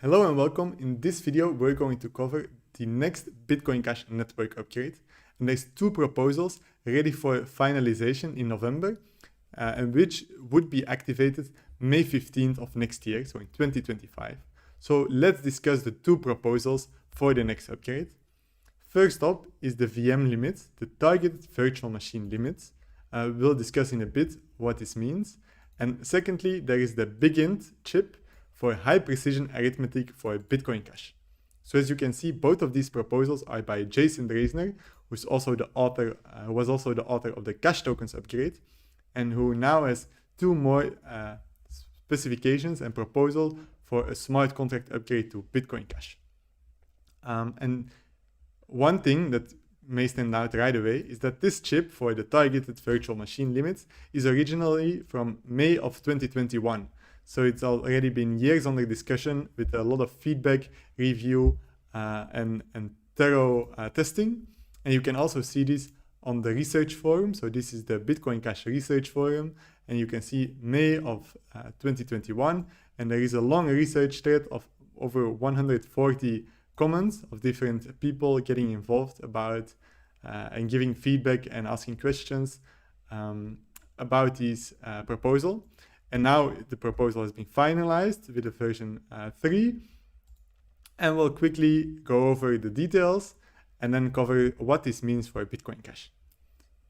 Hello and welcome. In this video, we're going to cover the next Bitcoin Cash network upgrade. And there's two proposals ready for finalization in November, and which would be activated May 15th of next year, so in 2025. So let's discuss the two proposals for the next upgrade. First up is the VM limit, the targeted virtual machine limit. We'll discuss in a bit what this means. And secondly, there is the BigInt chip for high precision arithmetic for Bitcoin Cash. So as you can see, both of these proposals are by Jason Dresner, who's also the author, was also the author of the Cash Tokens upgrade, and who now has two more specifications and proposals for a smart contract upgrade to Bitcoin Cash. And one thing that may stand out right away is that this chip for the targeted virtual machine limits is originally from May of 2021. So it's already been years under discussion with a lot of feedback, review, and thorough testing. And you can also see this on the research forum. So this is the Bitcoin Cash research forum. And you can see May of 2021. And there is a long research thread of over 140 comments of different people getting involved about and giving feedback and asking questions about this proposal. And now the proposal has been finalized with the version 3. And we'll quickly go over the details and then cover what this means for Bitcoin Cash.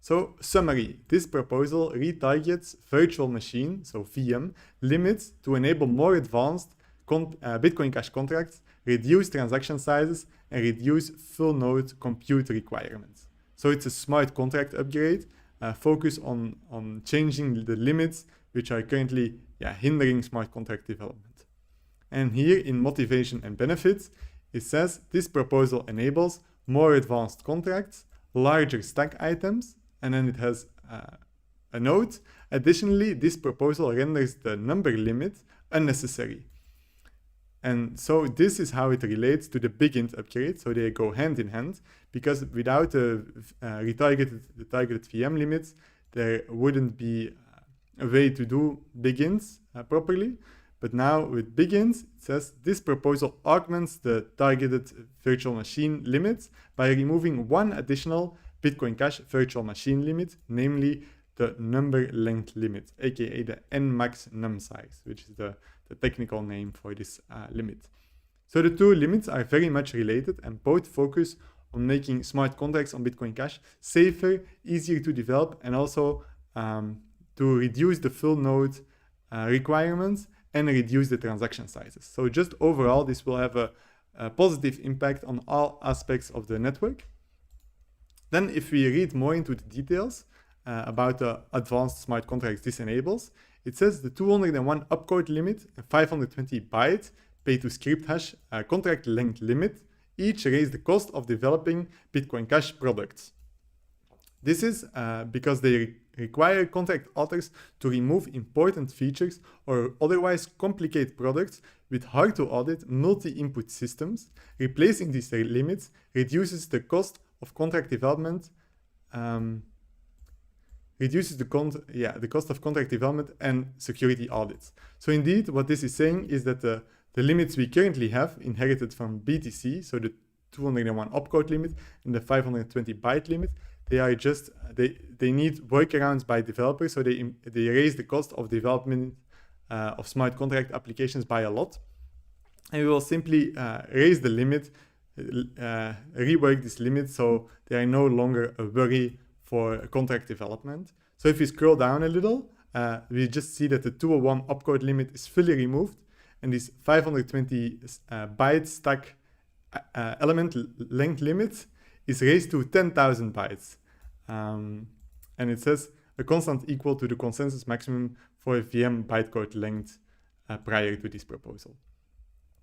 So summary, this proposal retargets virtual machine, so VM, limits to enable more advanced Bitcoin Cash contracts, reduce transaction sizes, and reduce full node compute requirements. So it's a smart contract upgrade, focus on changing the limits which are currently hindering smart contract development. And here in motivation and benefits, it says this proposal enables more advanced contracts, larger stack items, and then it has a note. Additionally, this proposal renders the number limit unnecessary. And so this is how it relates to the BigInt upgrade. So they go hand in hand, because without the targeted VM limits, there wouldn't be a way to do BigInts properly. But now with BigInts, it says this proposal augments the targeted virtual machine limits by removing one additional Bitcoin Cash virtual machine limit, namely the number length limit, aka the nmax num size, which is the technical name for this limit. So the two limits are very much related and both focus on making smart contracts on Bitcoin Cash safer, easier to develop, and also to reduce the full node requirements and reduce the transaction sizes. So just overall, this will have a positive impact on all aspects of the network. Then if we read more into the details about the advanced smart contracts this enables, it says the 201 opcode limit and 520 byte pay-to-script hash contract length limit each raise the cost of developing Bitcoin Cash products. This is because they require contract authors to remove important features or otherwise complicate products with hard-to-audit multi-input systems. Replacing these limits reduces the cost of contract development, the cost of contract development and security audits. So indeed, what this is saying is that the limits we currently have inherited from BTC, so the 201 opcode limit and the 520 byte limit, they are just they need workarounds by developers, so they raise the cost of development of smart contract applications by a lot. And we will simply raise the limit, rework this limit, so they are no longer a worry for contract development. So if we scroll down a little, we just see that the 201 opcode limit is fully removed, and this 520 byte stack element length limit is raised to 10,000 bytes. And it says a constant equal to the consensus maximum for a VM bytecode length prior to this proposal.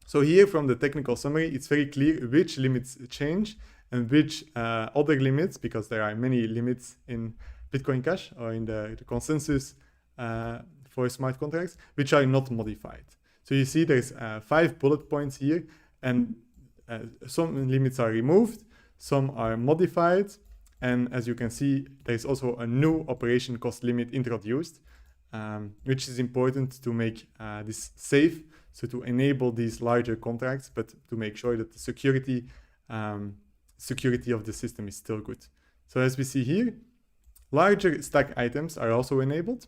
So here from the technical summary, it's very clear which limits change and which other limits, because there are many limits in Bitcoin Cash or in the consensus for smart contracts, which are not modified. So you see there's 5 bullet points here, and some limits are removed, some are modified, and as you can see, there's also a new operation cost limit introduced, which is important to make this safe. so to enable these larger contracts, but to make sure that the security of the system is still good. So as we see here, larger stack items are also enabled,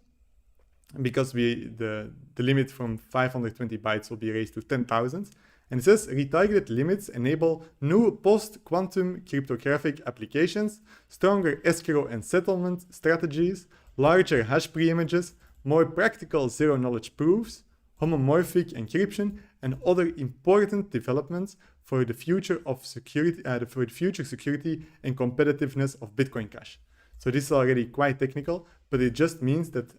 because the limit from 520 bytes will be raised to 10,000. And it says retargeted limits enable new post-quantum cryptographic applications, stronger escrow and settlement strategies, larger hash pre-images, more practical zero-knowledge proofs, homomorphic encryption, and other important developments for the future of security, for the future security and competitiveness of Bitcoin Cash. So this is already quite technical, but it just means that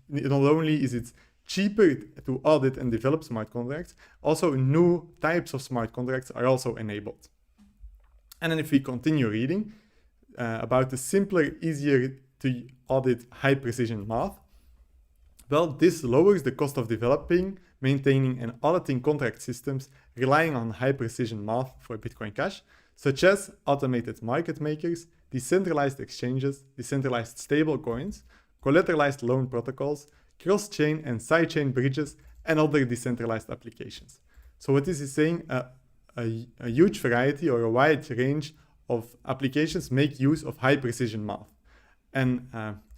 not only is it cheaper to audit and develop smart contracts, also new types of smart contracts are also enabled. And then if we continue reading about the simpler, easier to audit high precision math, well, this lowers the cost of developing, maintaining and auditing contract systems relying on high precision math for Bitcoin Cash, such as automated market makers, decentralized exchanges, decentralized stable coins, collateralized loan protocols, cross-chain and side-chain bridges, and other decentralized applications. So what this is saying, a huge variety or a wide range of applications make use of high-precision math, and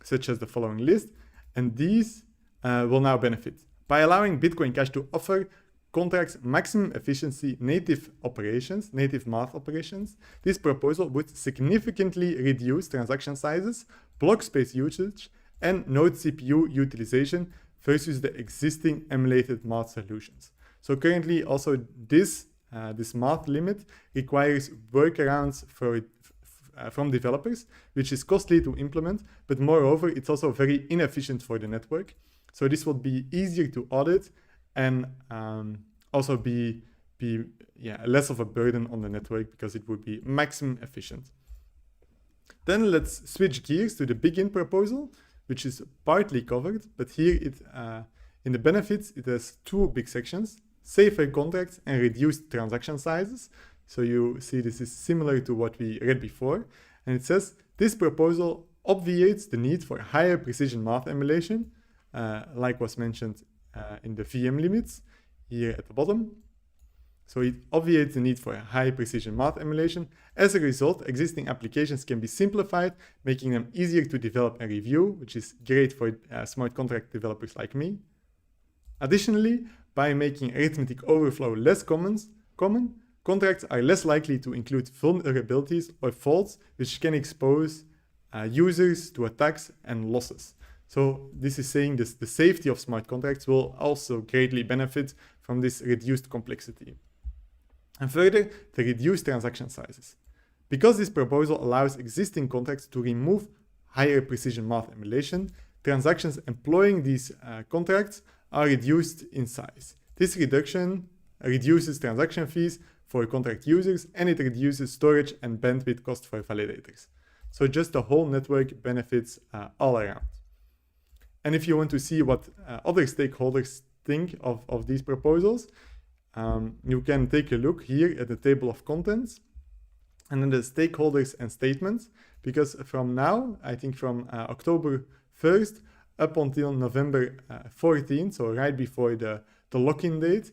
such as the following list, and these will now benefit. By allowing Bitcoin Cash to offer contracts maximum efficiency native math operations, this proposal would significantly reduce transaction sizes, block space usage, and node CPU utilization versus the existing emulated math solutions. So currently also this math limit requires workarounds from developers, which is costly to implement, but moreover, it's also very inefficient for the network. So this will be easier to audit and also be less of a burden on the network, because it would be maximum efficient. Then let's switch gears to the begin proposal, which is partly covered, but here in the benefits, it has two big sections: safer contracts and reduced transaction sizes. So you see this is similar to what we read before. And it says, this proposal obviates the need for higher precision math emulation, like was mentioned in the VM limits here at the bottom. So it obviates the need for high precision math emulation. As a result, existing applications can be simplified, making them easier to develop and review, which is great for smart contract developers like me. Additionally, by making arithmetic overflow less common, contracts are less likely to include vulnerabilities or faults which can expose users to attacks and losses. So this is saying this, the safety of smart contracts will also greatly benefit from this reduced complexity. And further, the reduced transaction sizes. Because this proposal allows existing contracts to remove higher precision math emulation, transactions employing these contracts are reduced in size. This reduction reduces transaction fees for contract users, and it reduces storage and bandwidth cost for validators. So just the whole network benefits all around. And if you want to see what other stakeholders think of these proposals, you can take a look here at the table of contents and then the stakeholders and statements, because from now, I think from October 1st up until November 14th, so right before the lock-in date,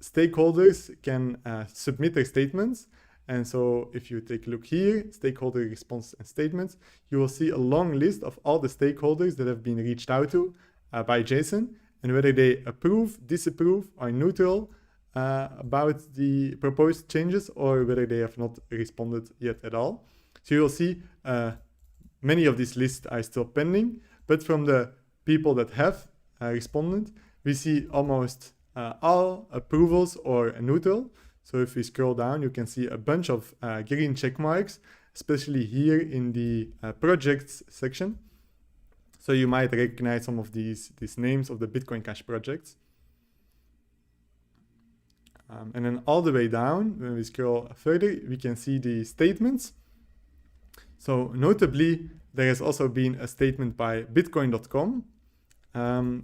stakeholders can submit their statements. And so if you take a look here, stakeholder response and statements, you will see a long list of all the stakeholders that have been reached out to by Jason, and whether they approve, disapprove, or neutral about the proposed changes, or whether they have not responded yet at all. So you will see many of these lists are still pending, but from the people that have responded, we see almost all approvals or neutral. So if we scroll down, you can see a bunch of green check marks, especially here in the projects section. So you might recognize some of these names of the Bitcoin Cash projects. And then all the way down, when we scroll further, we can see the statements. So notably, there has also been a statement by Bitcoin.com.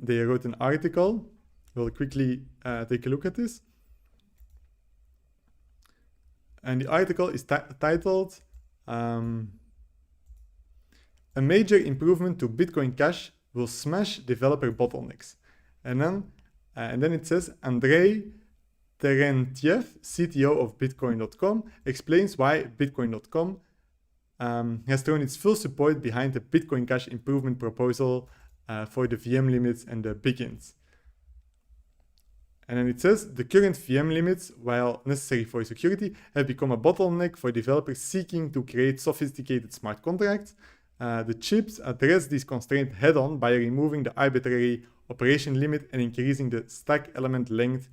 They wrote an article. We'll quickly take a look at this. And the article is titled, A Major Improvement to Bitcoin Cash Will Smash Developer Bottlenecks. And then And then it says, Andrei Terentiev, CTO of Bitcoin.com, explains why Bitcoin.com has thrown its full support behind the Bitcoin Cash improvement proposal for the VM limits and the begins. And then it says, the current VM limits, while necessary for security, have become a bottleneck for developers seeking to create sophisticated smart contracts. The chips address this constraint head-on by removing the arbitrary operation limit and increasing the stack element length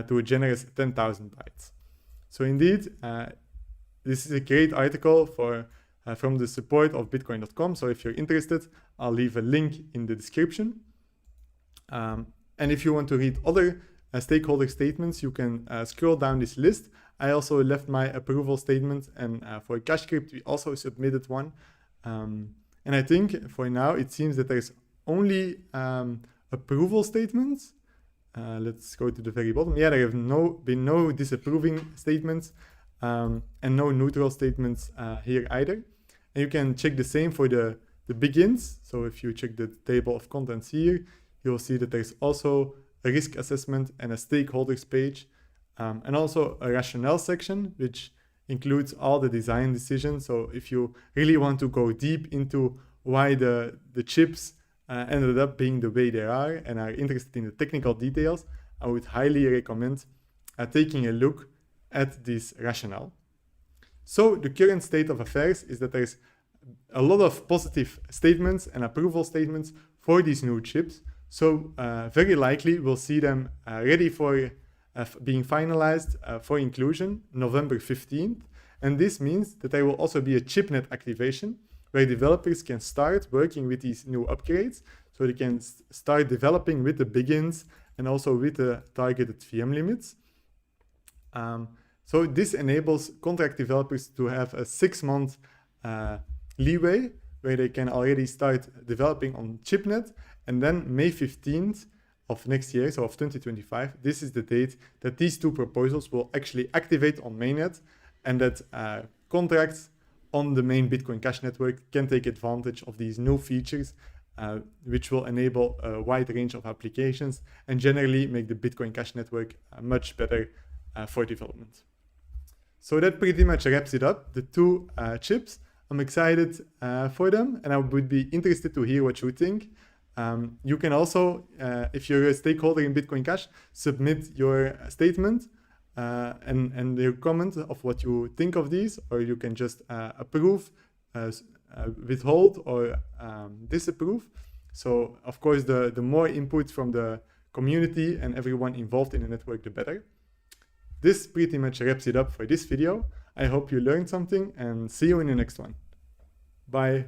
to a generous 10,000 bytes. So indeed, this is a great article from the support of Bitcoin.com. So if you're interested, I'll leave a link in the description. And if you want to read other stakeholder statements, you can scroll down this list. I also left my approval statement, and for CashCrypt, we also submitted one. And I think for now, it seems that there's only approval statements. Let's go to the very bottom. Yeah, there have been no disapproving statements and no neutral statements here either. And you can check the same for the begins. So if you check the table of contents here, you'll see that there's also a risk assessment and a stakeholders page, and also a rationale section, which includes all the design decisions. So if you really want to go deep into why the chips ended up being the way they are and are interested in the technical details, I would highly recommend taking a look at this rationale. So the current state of affairs is that there's a lot of positive statements and approval statements for these new chips. So very likely we'll see them ready for being finalized for inclusion November 15th. And this means that there will also be a chipnet activation where developers can start working with these new upgrades. So they can start developing with the begins and also with the targeted VM limits. So this enables contract developers to have a 6-month leeway where they can already start developing on chipnet. And then May 15th of next year, so of 2025, this is the date that these two proposals will actually activate on mainnet, and that contracts on the main Bitcoin Cash network can take advantage of these new features, which will enable a wide range of applications and generally make the Bitcoin Cash network much better for development. So that pretty much wraps it up, the two chips. I'm excited for them, and I would be interested to hear what you think. You can also, if you're a stakeholder in Bitcoin Cash, submit your statement and your comment of what you think of these, or you can just approve, withhold, or disapprove. So, of course, the more input from the community and everyone involved in the network, the better. This pretty much wraps it up for this video. I hope you learned something, and see you in the next one. Bye.